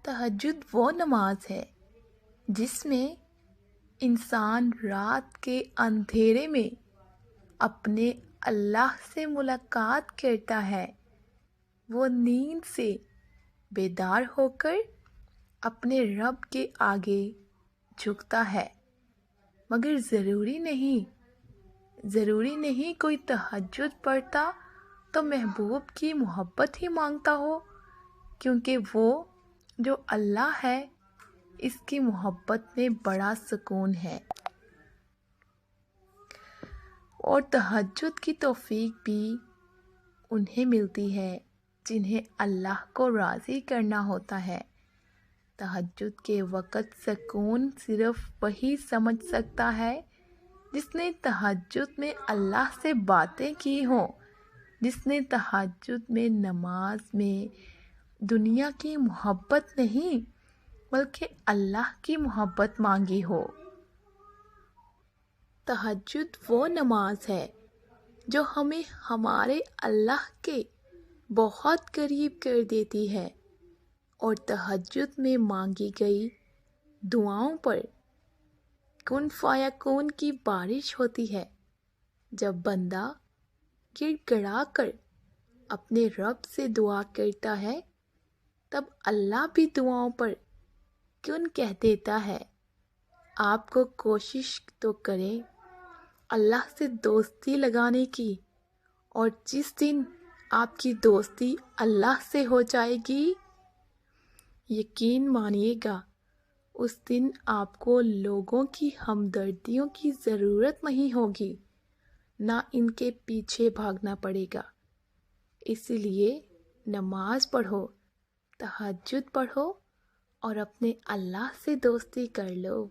تہجد وہ نماز ہے جس میں انسان رات کے اندھیرے میں اپنے اللہ سے ملاقات کرتا ہے۔ وہ نیند سے بیدار ہو کر اپنے رب کے آگے جھکتا ہے، مگر ضروری نہیں کوئی تہجد پڑھتا تو محبوب کی محبت ہی مانگتا ہو، کیونکہ وہ جو اللہ ہے اس کی محبت میں بڑا سکون ہے۔ اور تہجد کی توفیق بھی انہیں ملتی ہے جنہیں اللہ کو راضی کرنا ہوتا ہے۔ تہجد کے وقت سکون صرف وہی سمجھ سکتا ہے جس نے تہجد میں اللہ سے باتیں کی ہوں، جس نے تہجد میں نماز میں دنیا کی محبت نہیں بلکہ اللہ کی محبت مانگی ہو۔ تہجد وہ نماز ہے جو ہمیں ہمارے اللہ کے بہت قریب کر دیتی ہے، اور تہجد میں مانگی گئی دعاؤں پر کن فیکون کی بارش ہوتی ہے۔ جب بندہ گڑ گڑا کر اپنے رب سے دعا کرتا ہے تب اللہ بھی دعاؤں پر کن کہہ دیتا ہے۔ آپ کو کوشش تو کریں اللہ سے دوستی لگانے کی، اور جس دن آپ کی دوستی اللہ سے ہو جائے گی، یقین مانیے گا اس دن آپ کو لوگوں کی ہمدردیوں کی ضرورت نہیں ہوگی، نہ ان کے پیچھے بھاگنا پڑے گا۔ اس لیے نماز پڑھو، تہجد پڑھو اور اپنے اللہ سے دوستی کر لو۔